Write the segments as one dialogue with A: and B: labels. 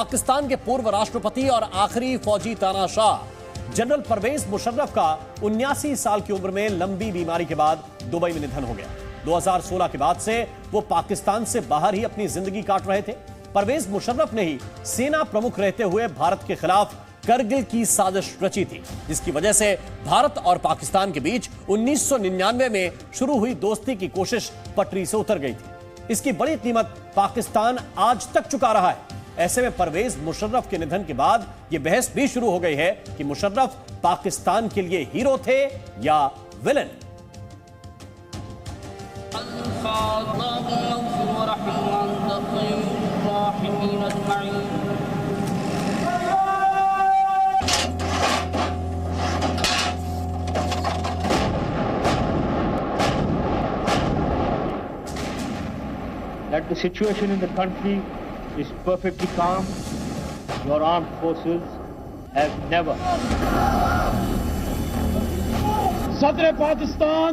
A: पाकिस्तान के पूर्व राष्ट्रपति और आखिरी फौजी तानाशाह जनरल परवेज मुशर्रफ का 79 साल की उम्र में लंबी बीमारी के बाद दुबई में निधन हो गया। 2016 के बाद से वो पाकिस्तान से बाहर ही अपनी जिंदगी काट रहे थे। परवेज मुशर्रफ ने ही सेना प्रमुख रहते हुए भारत के खिलाफ करगिल की साजिश रची थी, जिसकी वजह से भारत और पाकिस्तान के बीच 1999 में शुरू हुई दोस्ती की कोशिश पटरी से उतर गई थी। इसकी बड़ी कीमत पाकिस्तान आज तक चुका रहा है। ऐसे में परवेज मुशर्रफ के निधन के बाद यह बहस भी शुरू हो गई है कि मुशर्रफ पाकिस्तान के लिए हीरो थे या villain.
B: That the situation in the country is perfectly calm. Your armed forces have never. Sadr Pakistan.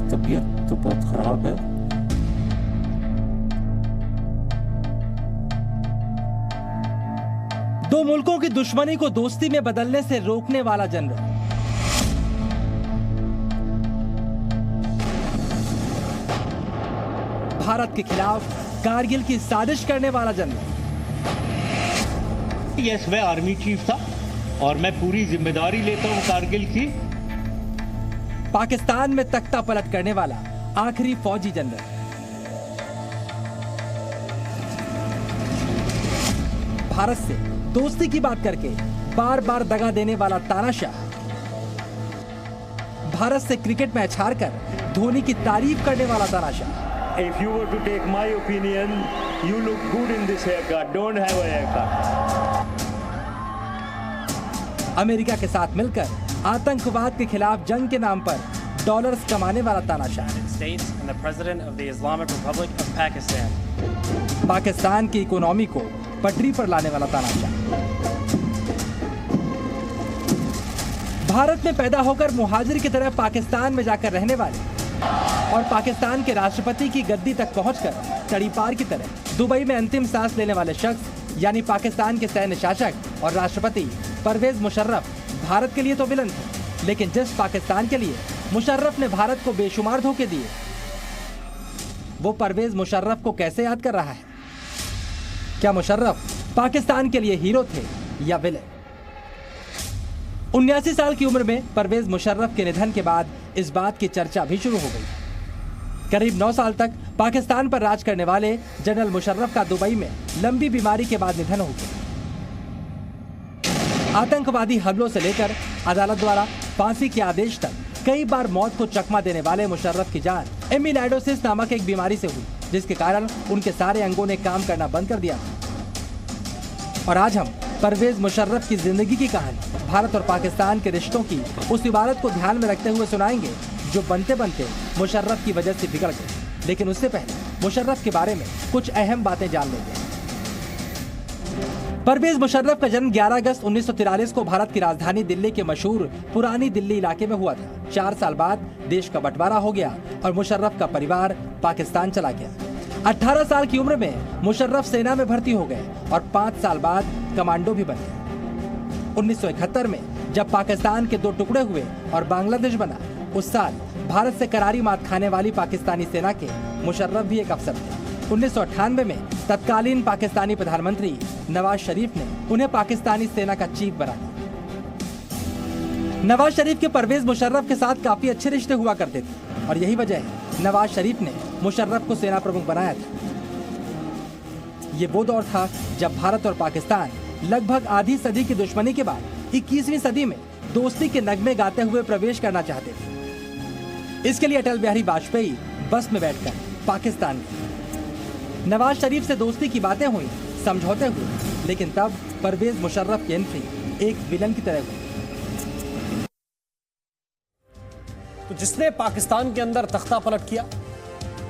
C: तबीयत तो बहुत खराब है।
D: दो मुल्कों की दुश्मनी को दोस्ती में बदलने से रोकने वाला जनरल, भारत के खिलाफ कारगिल की साजिश करने वाला जनरल।
B: यस, मैं आर्मी चीफ था और मैं पूरी जिम्मेदारी लेता हूं कारगिल की।
D: पाकिस्तान में तख्ता पलट करने वाला आखिरी फौजी जनरल, भारत से दोस्ती की बात करके बार बार दगा देने वाला तानाशाह, भारत से क्रिकेट मैच हारकर धोनी की तारीफ करने वाला तानाशाह।
B: If you were to take my opinion, you look good in this haircut. Don't have a haircut.
D: America के साथ मिलकर आतंकवाद के खिलाफ जंग के नाम पर डॉलर्स कमाने वाला तानाशाह, पाकिस्तान की इकोनॉमी को पटरी पर लाने वाला तानाशाह, भारत में पैदा होकर मुहाजिर की तरह पाकिस्तान में जाकर रहने वाले और पाकिस्तान के राष्ट्रपति की गद्दी तक पहुंचकर तड़ीपार की तरह दुबई में अंतिम सांस लेने वाले शख्स यानी पाकिस्तान के सैन्य शासक और राष्ट्रपति परवेज मुशर्रफ भारत के लिए तो विलन थे, लेकिन जिस पाकिस्तान के लिए मुशर्रफ ने भारत को बेशुमार धोखे दिए, वो परवेज मुशर्रफ को कैसे याद कर रहा है? क्या मुशर्रफ पाकिस्तान के लिए हीरो थे या विलन? 79 साल की उम्र में परवेज मुशर्रफ के निधन के बाद इस बात की चर्चा भी शुरू हो गई। करीब 9 साल तक पाकिस्तान पर राज करने वाले जनरल मुशर्रफ का दुबई में लंबी बीमारी के बाद निधन हो गया। आतंकवादी हमलों से लेकर अदालत द्वारा फांसी के आदेश तक कई बार मौत को चकमा देने वाले मुशर्रफ की जान एमिलाइडोसिस नामक एक बीमारी से हुई, जिसके कारण उनके सारे अंगों ने काम करना बंद कर दिया था। और आज हम परवेज मुशर्रफ की जिंदगी की कहानी, भारत और पाकिस्तान के रिश्तों की उस इबारत को ध्यान में रखते हुए सुनाएंगे जो बनते बनते मुशर्रफ की वजह से बिगड़ गई। लेकिन उससे पहले मुशर्रफ के बारे में कुछ अहम बातें जान लेंगे। परवेज मुशर्रफ का जन्म 11 अगस्त 1943 को भारत की राजधानी दिल्ली के मशहूर पुरानी दिल्ली इलाके में हुआ था। 4 साल बाद देश का बंटवारा हो गया और मुशर्रफ का परिवार पाकिस्तान चला गया। 18 साल की उम्र में मुशर्रफ सेना में भर्ती हो गए और 5 साल बाद कमांडो भी बन गए। 1971 में जब पाकिस्तान के 2 टुकड़े हुए और बांग्लादेश बना, उस साल भारत से करारी मात खाने वाली पाकिस्तानी सेना के मुशर्रफ भी एक अफसर थे। 1998 में तत्कालीन पाकिस्तानी प्रधानमंत्री नवाज शरीफ ने उन्हें पाकिस्तानी सेना का चीफ बना दिया। नवाज शरीफ के परवेज मुशर्रफ के साथ काफी अच्छे रिश्ते हुआ करते थे और यही वजह है नवाज शरीफ ने मुशर्रफ को सेना प्रमुख बनाया था। ये वो दौर था जब भारत और पाकिस्तान लगभग आधी सदी की दुश्मनी के बाद 21वीं सदी में दोस्ती के नगमे गाते हुए प्रवेश करना चाहते थे। इसके लिए अटल बिहारी वाजपेयी बस में बैठकर पाकिस्तान गए। नवाज शरीफ से दोस्ती की बातें हुई, समझौते हुए, लेकिन तब परवेज मुशर्रफ की एंट्री एक विलन की तरह हुई।
A: तो जिसने पाकिस्तान के अंदर तख्ता पलट किया,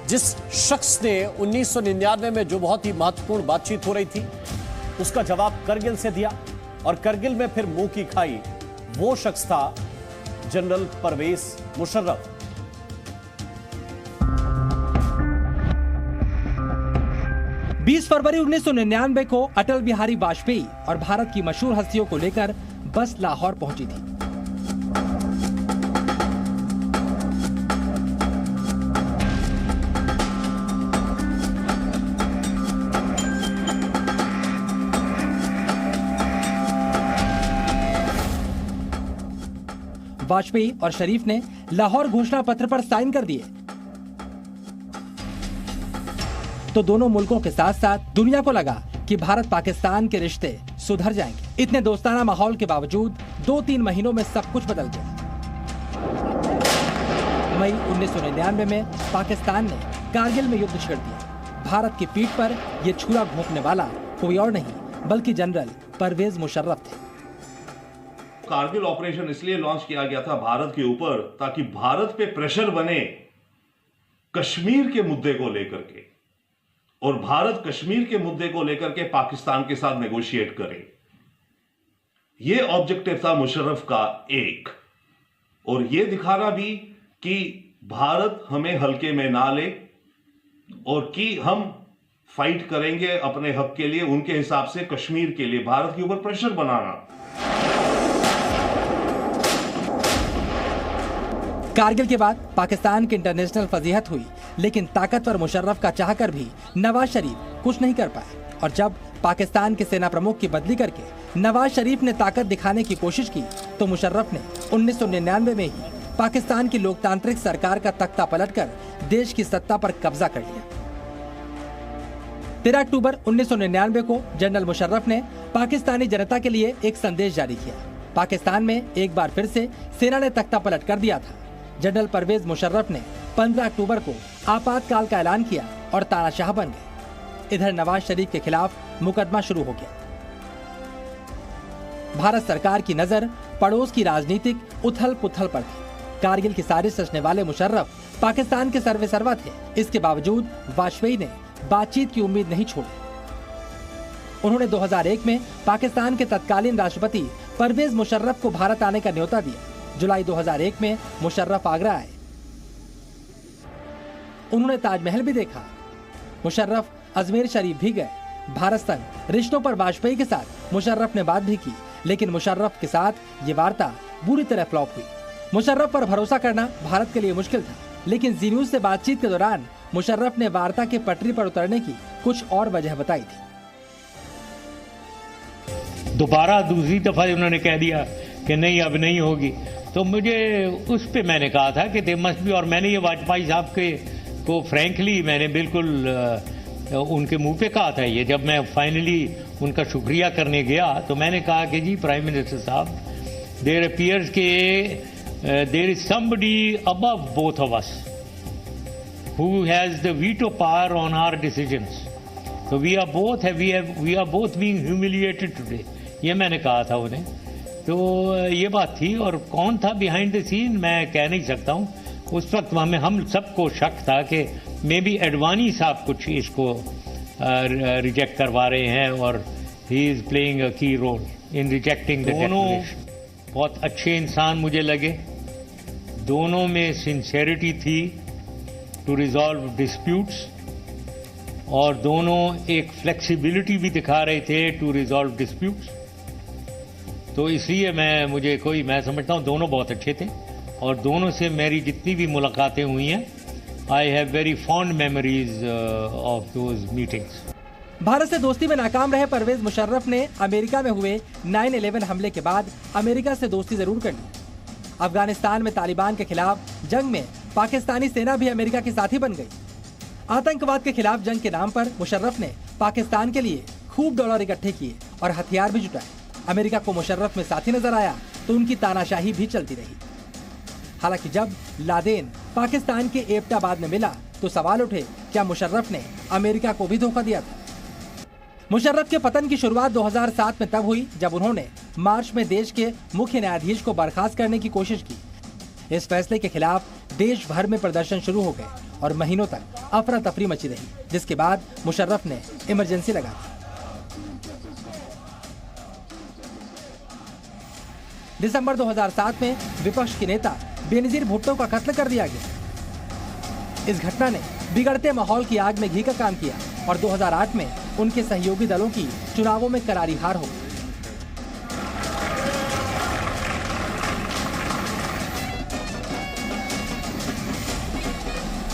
A: जिस शख्स ने 1999 में जो बहुत ही महत्वपूर्ण बातचीत हो रही थी उसका जवाब करगिल से दिया और करगिल में फिर मुंह की खाई, वो शख्स था जनरल परवेज मुशर्रफ।
D: बीस फरवरी 1999 को अटल बिहारी वाजपेयी और भारत की मशहूर हस्तियों को लेकर बस लाहौर पहुंची थी। वाजपेयी और शरीफ ने लाहौर घोषणा पत्र पर साइन कर दिए तो दोनों मुल्कों के साथ साथ दुनिया को लगा कि भारत पाकिस्तान के रिश्ते सुधर जाएंगे। इतने दोस्ताना माहौल के बावजूद 2-3 महीनों में सब कुछ बदल गया। मई 1999 में पाकिस्तान ने कारगिल में युद्ध छेड़ दिया। भारत की पीठ पर यह छुरा घोंपने वाला कोई और नहीं बल्कि जनरल परवेज मुशर्रफ थे।
E: कारगिल ऑपरेशन इसलिए लॉन्च किया गया था भारत के ऊपर ताकि भारत पे प्रेशर बने कश्मीर के मुद्दे को लेकर के, और भारत कश्मीर के मुद्दे को लेकर के पाकिस्तान के साथ नेगोशिएट करे। यह ऑब्जेक्टिव था मुशर्रफ का एक, और यह दिखाना भी कि भारत हमें हल्के में ना ले और कि हम फाइट करेंगे अपने हक के लिए, उनके हिसाब से कश्मीर के लिए भारत के ऊपर प्रेशर बनाना।
D: कारगिल के बाद पाकिस्तान की इंटरनेशनल फजीहत हुई, लेकिन ताकतवर मुशर्रफ का चाहकर भी नवाज शरीफ कुछ नहीं कर पाए। और जब पाकिस्तान के सेना प्रमुख की बदली करके नवाज शरीफ ने ताकत दिखाने की कोशिश की तो मुशर्रफ ने 1999 में ही पाकिस्तान की लोकतांत्रिक सरकार का तख्ता पलटकर देश की सत्ता पर कब्जा कर लिया। 13 अक्टूबर 1999 को जनरल मुशर्रफ ने पाकिस्तानी जनता के लिए एक संदेश जारी किया। पाकिस्तान में एक बार फिर से सेना ने तख्ता पलट कर दिया था। जनरल परवेज मुशर्रफ ने 15 अक्टूबर को आपातकाल का ऐलान किया और तानाशाह बन गए। इधर नवाज शरीफ के खिलाफ मुकदमा शुरू हो गया। भारत सरकार की नजर पड़ोस की राजनीतिक उथल पुथल पर थी। कारगिल की साजिश रचने वाले मुशर्रफ पाकिस्तान के सर्वेसर्वा थे। इसके बावजूद वाजपेयी ने बातचीत की उम्मीद नहीं छोड़ी। उन्होंने 2001 में पाकिस्तान के तत्कालीन राष्ट्रपति परवेज मुशर्रफ को भारत आने का न्योता दिया। जुलाई 2001 में मुशर्रफ आगरा आए। उन्होंने ताजमहल भी देखा। मुशर्रफ अजमेर शरीफ भी गए। भारत संग रिश्तों पर वाजपेयी के साथ मुशर्रफ ने बात भी की, लेकिन मुशर्रफ के साथ ये वार्ता बुरी तरह फ्लॉप हुई। मुशर्रफ पर भरोसा करना भारत के लिए मुश्किल था, लेकिन जी न्यूज से बातचीत के दौरान मुशर्रफ ने वार्ता के पटरी पर उतरने की कुछ और वजह बताई थी।
F: दोबारा दूसरी दफा उन्होंने कह दिया कि नहीं अब नहीं होगी, तो मुझे उस पे मैंने कहा था कि दे मस्ट बी, और मैंने ये वाजपेयी साहब के को फ्रैंकली मैंने बिल्कुल उनके मुंह पे कहा था। ये जब मैं फाइनली उनका शुक्रिया करने गया तो मैंने कहा कि जी प्राइम मिनिस्टर साहब, देयर अपीयर्स के there is somebody above both of us who has the veto power on our decisions, so we are both being humiliated today। ये मैंने कहा था उन्हें। तो ये बात थी, और कौन था बिहाइंड द सीन मैं कह नहीं सकता हूँ। उस वक्त हम सबको शक था कि मे बी एडवानी साहब कुछ इसको रिजेक्ट करवा रहे हैं, और he is playing a key role in rejecting the declaration. बहुत अच्छे इंसान मुझे लगे, दोनों में सिंसेरिटी थी टू रिजॉल्व डिस्प्यूट्स, और दोनों एक फ्लेक्सिबिलिटी भी दिखा रहे थे टू रिजॉल्व डिस्प्यूट्स। तो इसलिए मैं समझता हूँ दोनों बहुत अच्छे थे, और दोनों से मेरी जितनी भी मुलाकातें हुई हैं, I have very fond memories of those meetings.
D: Bharat से दोस्ती में नाकाम रहे परवेज मुशर्रफ ने अमेरिका में हुए 9/11 हमले के बाद अमेरिका से दोस्ती जरूर कर ली। अफगानिस्तान में तालिबान के खिलाफ जंग में पाकिस्तानी सेना भी अमेरिका की साथी बन गई। आतंकवाद के खिलाफ जंग के नाम पर मुशर्रफ ने पाकिस्तान के लिए खूब डॉलर इकट्ठे किए और हथियार भी जुटाए। अमेरिका को मुशर्रफ में साथी नजर आया तो उनकी तानाशाही भी चलती रही। हालांकि जब लादेन पाकिस्तान के एबटाबाद में मिला तो सवाल उठे, क्या मुशर्रफ ने अमेरिका को भी धोखा दिया था? मुशर्रफ के पतन की शुरुआत 2007 में तब हुई जब उन्होंने मार्च में देश के मुख्य न्यायाधीश को बर्खास्त करने की कोशिश की। इस फैसले के खिलाफ देश भर में प्रदर्शन शुरू हो गए और महीनों तक अफरा तफरी मची रही, जिसके बाद मुशर्रफ ने इमरजेंसी लगा दी। दिसंबर 2007 में विपक्ष के नेता बेनजीर भुट्टो का कत्ल कर दिया गया। इस घटना ने बिगड़ते माहौल की आग में घी का काम किया और 2008 में उनके सहयोगी दलों की चुनावों में करारी हार हो गई।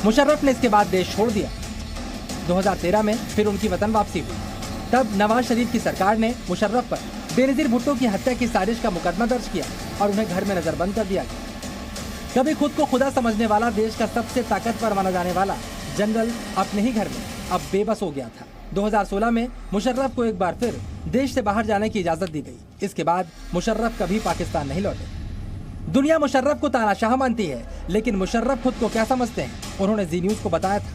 D: मुशर्रफ ने इसके बाद देश छोड़ दिया। 2013 में फिर उनकी वतन वापसी हुई। तब नवाज शरीफ की सरकार ने मुशर्रफ पर बेनजीर भुट्टो की हत्या की साजिश का मुकदमा दर्ज किया और उन्हें घर में नजरबंद कर दिया गया। कभी खुद को खुदा समझने वाला देश का सबसे ताकतवर माना जाने वाला जनरल अपने ही घर में अब बेबस हो गया था। 2016 में मुशर्रफ को एक बार फिर देश से बाहर जाने की इजाजत दी गई। इसके बाद मुशर्रफ कभी पाकिस्तान नहीं लौटे। दुनिया मुशर्रफ को तानाशाह मानती है, लेकिन मुशर्रफ खुद को क्या समझते हैं, उन्होंने जी न्यूज को बताया था।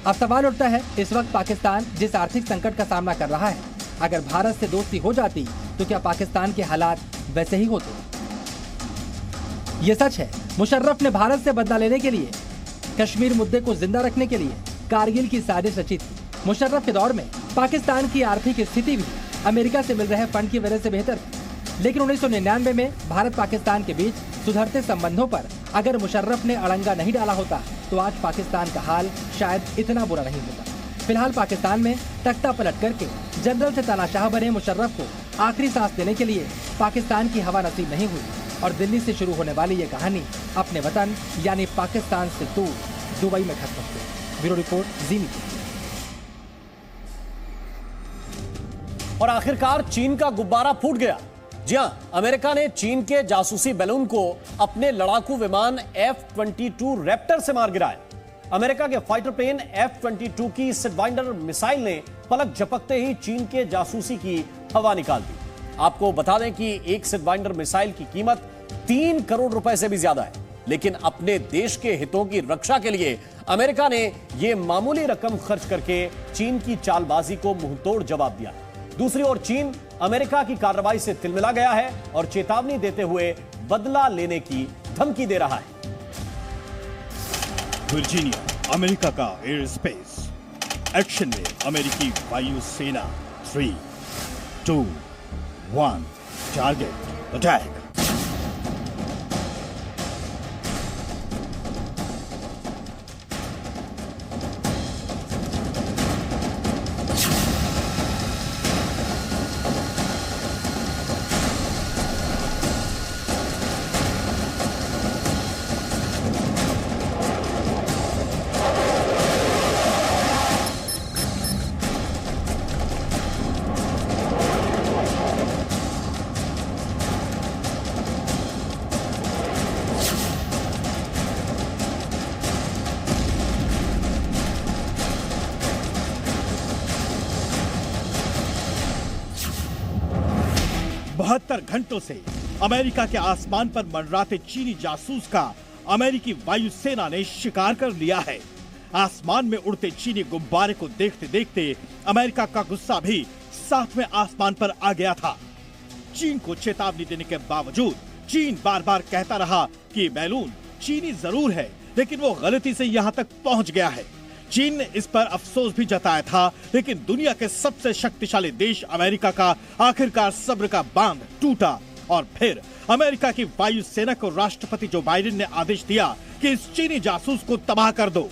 D: अब सवाल उठता है, इस वक्त पाकिस्तान जिस आर्थिक संकट का सामना कर रहा है, अगर भारत से दोस्ती हो जाती तो क्या पाकिस्तान के हालात वैसे ही होते? ये सच है, मुशर्रफ ने भारत से बदला लेने के लिए, कश्मीर मुद्दे को जिंदा रखने के लिए कारगिल की साजिश रची थी। मुशर्रफ के दौर में पाकिस्तान की आर्थिक स्थिति भी अमेरिका से मिल रहे फंड की वजह से बेहतर थी, लेकिन 1999 में भारत पाकिस्तान के बीच सुधरते संबंधों पर अगर मुशर्रफ ने अड़ंगा नहीं डाला होता तो आज पाकिस्तान का हाल शायद इतना बुरा नहीं होता। फिलहाल पाकिस्तान में तख्ता पलट करके जनरल से तानाशाह बने मुशर्रफ को आखिरी सांस देने के लिए पाकिस्तान की हवा नसीब नहीं हुई और दिल्ली से शुरू होने वाली ये कहानी अपने वतन यानी पाकिस्तान से दूर दुबई में खत्म हुई। ब्यूरो रिपोर्ट, जी न्यूज़।
A: और आखिरकार चीन का गुब्बारा फूट गया। जी हां, अमेरिका ने चीन के जासूसी बैलून को अपने लड़ाकू विमान F-22 रैप्टर से मार गिराया। अमेरिका के फाइटर प्लेन F-22 की सिडवाइंडर मिसाइल ने पलक झपकते ही चीन के जासूसी की हवा निकाल दी। आपको बता दें कि एक सिडवाइंडर मिसाइल की कीमत 3 करोड़ रुपए से भी ज्यादा है, लेकिन अपने देश के हितों की रक्षा के लिए अमेरिका ने यह मामूली रकम खर्च करके चीन की चालबाजी को मुंहतोड़ जवाब दिया। दूसरी ओर चीन अमेरिका की कार्रवाई से तिलमिला गया है और चेतावनी देते हुए बदला लेने की धमकी दे रहा है।
G: वर्जीनिया, अमेरिका का एयर स्पेस एक्शन में अमेरिकी वायु सेना 3, 2, 1 टारगेट अटैक। बहत्तर घंटों से अमेरिका के आसमान पर मंडराते चीनी जासूस का अमेरिकी वायुसेना ने शिकार कर लिया है। आसमान में उड़ते चीनी गुब्बारे को देखते देखते अमेरिका का गुस्सा भी साथ में आसमान पर आ गया था। चीन को चेतावनी देने के बावजूद चीन बार बार कहता रहा कि बैलून चीनी जरूर है, लेकिन वो गलती से यहाँ तक पहुँच गया है। चीन ने इस पर अफसोस भी जताया था, लेकिन दुनिया के सबसे शक्तिशाली देश अमेरिका का आखिरकार सब्र का बांध टूटा और फिर अमेरिका की वायुसेना को राष्ट्रपति जो बाइडेन ने आदेश दिया कि इस चीनी जासूस को तबाह कर दो।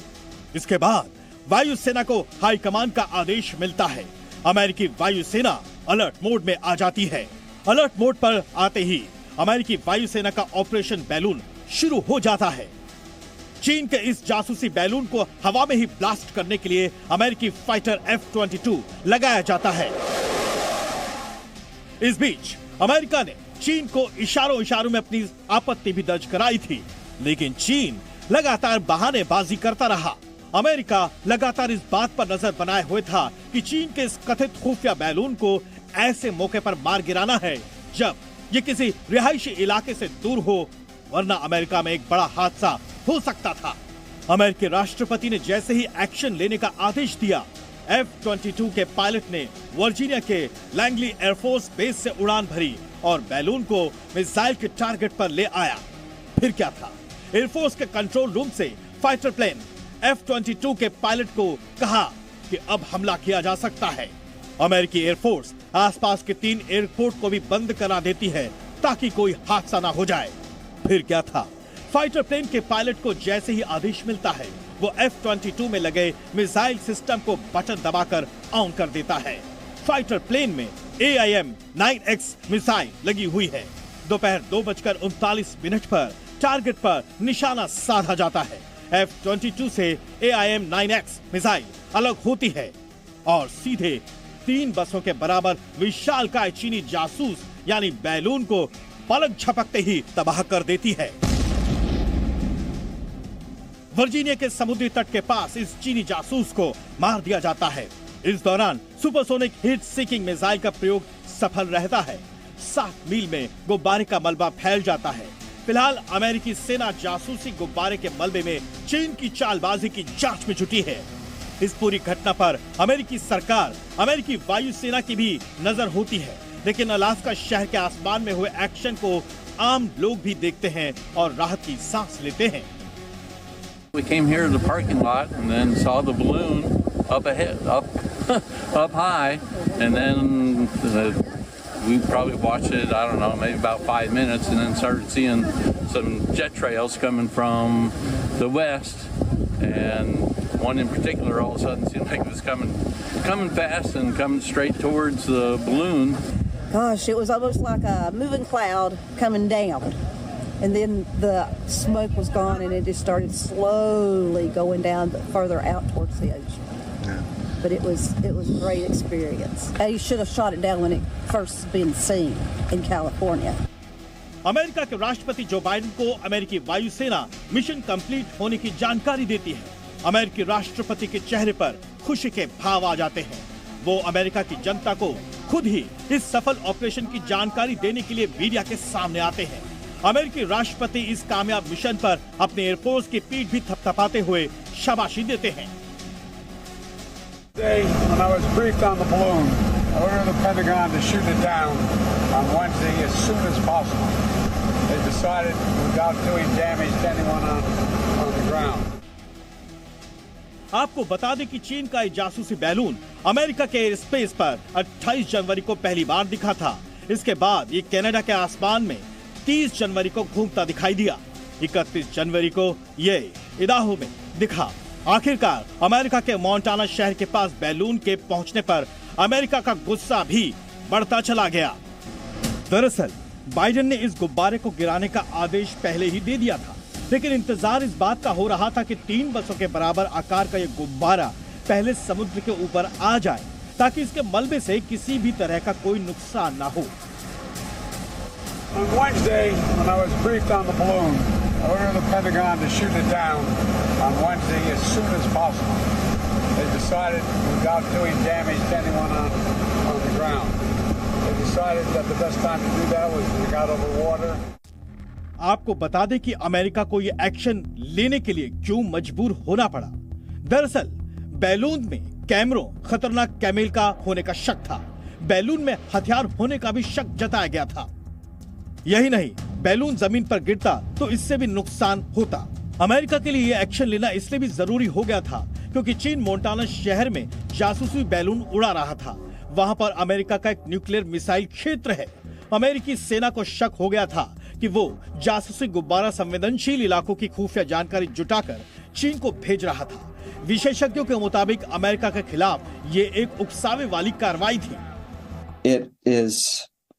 G: इसके बाद वायुसेना को हाईकमान का आदेश मिलता है। अमेरिकी वायुसेना अलर्ट मोड में आ जाती है। अलर्ट मोड पर आते ही अमेरिकी वायुसेना का ऑपरेशन बैलून शुरू हो जाता है। चीन के इस जासूसी बैलून को हवा में ही ब्लास्ट करने के लिए अमेरिकी फाइटर F-22 लगाया जाता है। इस बीच अमेरिका ने चीन को इशारों में अपनी आपत्ति भी दर्ज कराई थी, लेकिन चीन लगातार बहानेबाजी करता रहा। अमेरिका लगातार इस बात पर नजर बनाए हुए था कि चीन के इस कथित खुफिया बैलून को ऐसे मौके पर मार गिराना है जब ये किसी रिहायशी इलाके से दूर हो, वरना अमेरिका में एक बड़ा हादसा हो सकता था। अमेरिकी राष्ट्रपति ने जैसे ही एक्शन लेने का आदेश दिया, F-22 के पायलट ने वर्जीनिया के लैंगली एयरफोर्स बेस से उड़ान भरी और बैलून को मिसाइल के टारगेट पर ले आया। फिर क्या था? एयरफोर्स के कंट्रोल रूम से फाइटर प्लेन F-22 के पायलट को कहा कि अब हमला किया जा सकता है। अमेरिकी एयरफोर्स आसपास के 3 एयरपोर्ट को भी बंद करा देती है ताकि कोई हादसा ना हो जाए। फिर क्या था, फाइटर प्लेन के पायलट को जैसे ही आदेश मिलता है वो F-22 में लगे मिसाइल सिस्टम को बटन दबाकर ऑन कर देता है। फाइटर प्लेन में AIM-9X मिसाइल लगी हुई है। दोपहर 2:39 पर टारगेट पर निशाना साधा जाता है। F-22 से AIM-9X मिसाइल अलग होती है और सीधे 3 बसों के बराबर विशालकाय चीनी जासूस यानी बैलून को पलक झपकते ही तबाह कर देती है। वर्जीनिया के समुद्री तट के पास इस चीनी जासूस को मार दिया जाता है। इस दौरान सुपरसोनिक हीट सीकिंग मिसाइल का प्रयोग सफल रहता है। 7 मील में गुब्बारे का मलबा फैल जाता है। फिलहाल अमेरिकी सेना जासूसी गुब्बारे के मलबे में चीन की चालबाजी की जांच में जुटी है। इस पूरी घटना पर अमेरिकी सरकार, अमेरिकी वायुसेना की भी नजर होती है, लेकिन अलास्का शहर के आसमान में हुए एक्शन को आम लोग भी देखते हैं और राहत की सांस लेते हैं।
C: We came here to the parking lot and then saw the balloon up ahead, up high, and then we probably watched it, I don't know, maybe about 5 minutes, and then started seeing some jet trails coming from the west, and one in particular all of a sudden seemed like it was coming fast and coming straight towards the balloon.
H: Gosh, it was almost like a moving cloud coming down. And then the smoke was gone and it just started slowly going down further out towards the ocean. Yeah. But it was a great experience. You should have shot it down when it first been seen in California.
G: America के राष्ट्रपति Joe Biden को अमेरिकी वायुसेना mission complete होने की जानकारी देती है। अमेरिकी राष्ट्रपति के चेहरे पर खुशी के भाव आ जाते हैं। वो अमेरिका की जनता को खुद ही इस सफल ऑपरेशन की जानकारी देने के लिए मीडिया के सामने आते हैं। अमेरिकी राष्ट्रपति इस कामयाब मिशन पर अपने एयरफोर्स की पीठ भी थपथपाते हुए शाबाशी देते हैं।
I: When I was briefed on the balloon, I ordered the Pentagon to shoot it down on Wednesday as soon as possible. They decided without doing damage to anyone on the ground.
G: आपको बता दें कि चीन का ये जासूसी balloon America के air space पर 28 जनवरी को पहली बार दिखा था। इसके बाद ये कनाडा के आसमान में 30 जनवरी को घूमता दिखाई दिया। 31 जनवरी को ये इदाहो में दिखा। आखिरकार अमेरिका के मोंटाना शहर के पास बैलून के पहुंचने पर अमेरिका का गुस्सा भी बढ़ता चला गया। दरअसल बाइडेन ने इस गुब्बारे को गिराने का आदेश पहले ही दे दिया था, लेकिन इंतजार इस बात का हो रहा था कि 3 बसों के बराबर आकार का ये गुब्बारा पहले समुद्र के ऊपर आ जाए ताकि इसके मलबे से किसी भी तरह का कोई नुकसान ना हो।
I: On Wednesday, when I was briefed on the balloon, I ordered the Pentagon to shoot it down on Wednesday as soon as possible. They decided without doing damage to anyone on the ground. They decided that the best time to do that was when they got over water.
G: आपको बता दें कि America को ये action लेने के लिए क्यों मजबूर होना पड़ा। दरअसल बैलून में कैमरों खतरनाक कैमेल का होने का शक था। बैलून में हथियार होने का भी शक जताया गया था। यही नहीं, बैलून जमीन पर गिरता तो इससे भी नुकसान होता। अमेरिका के लिए यह एक्शन लेना इसलिए भी जरूरी हो गया था क्योंकि चीन मोंटाना शहर में जासूसी बैलून उड़ा रहा था। वहां पर अमेरिका का एक न्यूक्लियर मिसाइल क्षेत्र है। अमेरिकी सेना को शक हो गया था कि वो जासूसी गुब्बारा संवेदनशील इलाकों की खुफिया जानकारी जुटाकर चीन को भेज रहा था। विशेषज्ञों के मुताबिक अमेरिका के खिलाफ ये एक उकसावे वाली कार्रवाई थी।
J: It is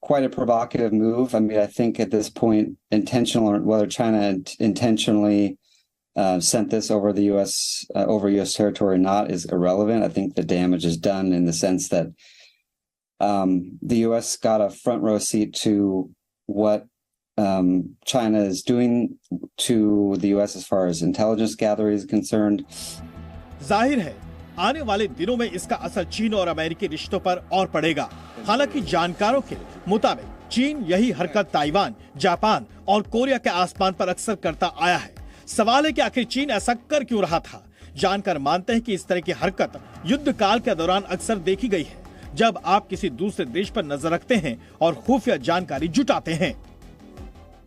J: quite a provocative move. I mean, I think at this point, intentional or whether China intentionally sent this over the over U.S. territory or not is irrelevant. I think the damage is done in the sense that the U.S. got a front row seat to what China is doing to the U.S. as far as intelligence gathering is concerned.
G: जाहिर है आने वाले दिनों में इसका असर चीन और अमेरिकी रिश्तों पर और पड़ेगा। हालांकि जानकारों के मुताबिक चीन यही हरकत ताइवान, जापान और कोरिया के आसमान पर अक्सर करता आया है। सवाल है कि आखिर चीन ऐसा कर क्यों रहा था। जानकार मानते हैं कि इस तरह की हरकत युद्ध काल के दौरान अक्सर देखी गई है, जब आप किसी दूसरे देश पर नजर रखते हैं और खुफिया जानकारी जुटाते हैं।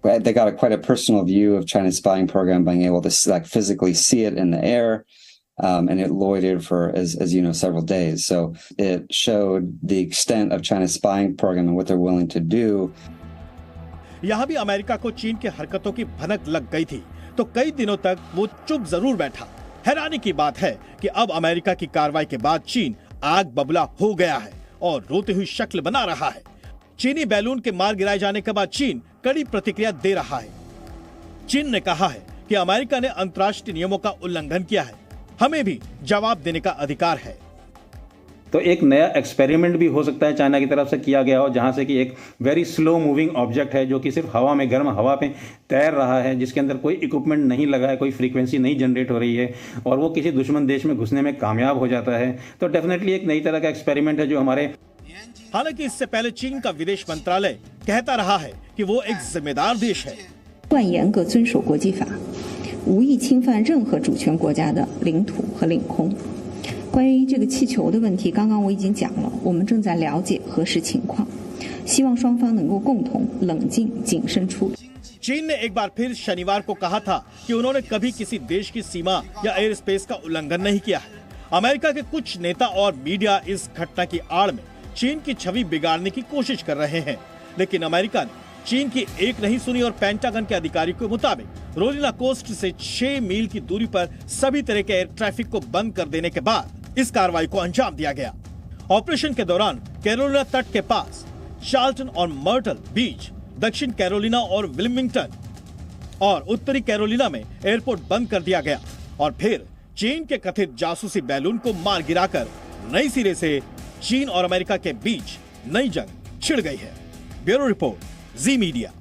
J: they got quite a personal view of China's spying program, being able to like physically see it in the air, and it loitered for, as you know, several days. So it showed the extent of China's spying program and what they're willing to do.
G: यहाँ भी America को चीन की हरकतों की भनक लग गई थी, तो कई दिनों तक वो चुप जरूर बैठा। हैरानी की बात है कि अब अमेरिका की कार्रवाई के बाद चीन आग बबूला हो गया है और रोती हुई शक्ल बना रहा है। चीनी बैलून के मार गिराए जाने के बाद चीन कड़ी प्रतिक्रिया दे रहा है। चीन ने कहा है कि अमेरिका ने अंतर्राष्ट्रीय नियमों का उल्लंघन किया है, हमें भी जवाब देने का अधिकार है।
K: तो एक नया एक्सपेरिमेंट भी हो सकता है चाइना की तरफ से किया गया हो, जहां से कि एक वेरी स्लो मूविंग ऑब्जेक्ट है जो कि सिर्फ हवा में, गर्म हवा पे तैर रहा है, जिसके अंदर कोई इक्विपमेंट नहीं लगा है, कोई फ्रीक्वेंसी नहीं जनरेट हो रही है, और वो किसी दुश्मन देश में घुसने में कामयाब हो जाता है। तो डेफिनेटली एक नई तरह का एक्सपेरिमेंट है जो हमारे।
G: हालांकि इससे पहले चीन का विदेश मंत्रालय कहता रहा है कि वो एक जिम्मेदार देश है।
L: 贯严格遵守国际法，无意侵犯任何主权国家的领土和领空。关于这个气球的问题，刚刚我已经讲了，我们正在了解核实情况，希望双方能够共同冷静谨慎处理。
G: चीन ने एक बार फिर शनिवार को कहा था कि उन्होंने कभी किसी देश की सीमा या एयर स्पेस का उल्लंघन नहीं किया है। अमेरिका के कुछ नेता और मीडिया इस घटना की आड़ में चीन की छवि बिगाड़ने की कोशिश कर रहे हैं, लेकिन अमेरिका ने चीन की एक नहीं सुनी और पेंटागन के अधिकारी के मुताबिक रोलिना कोस्ट से 6 मील की दूरी पर सभी तरह के एयर ट्रैफिक को बंद कर देने के बाद इस कार्रवाई को अंजाम दिया गया। ऑपरेशन के दौरान कैरोलिना तट के पास चार्ल्टन और मर्टल बीच, दक्षिण कैरोलिना और विल्मिंगटन और उत्तरी कैरोलिना में एयरपोर्ट बंद कर दिया गया और फिर चीन के कथित जासूसी बैलून को मार गिराकर नई सिरे से चीन और अमेरिका के बीच नई जंग छिड़ गई है। ब्यूरो रिपोर्ट, जी मीडिया।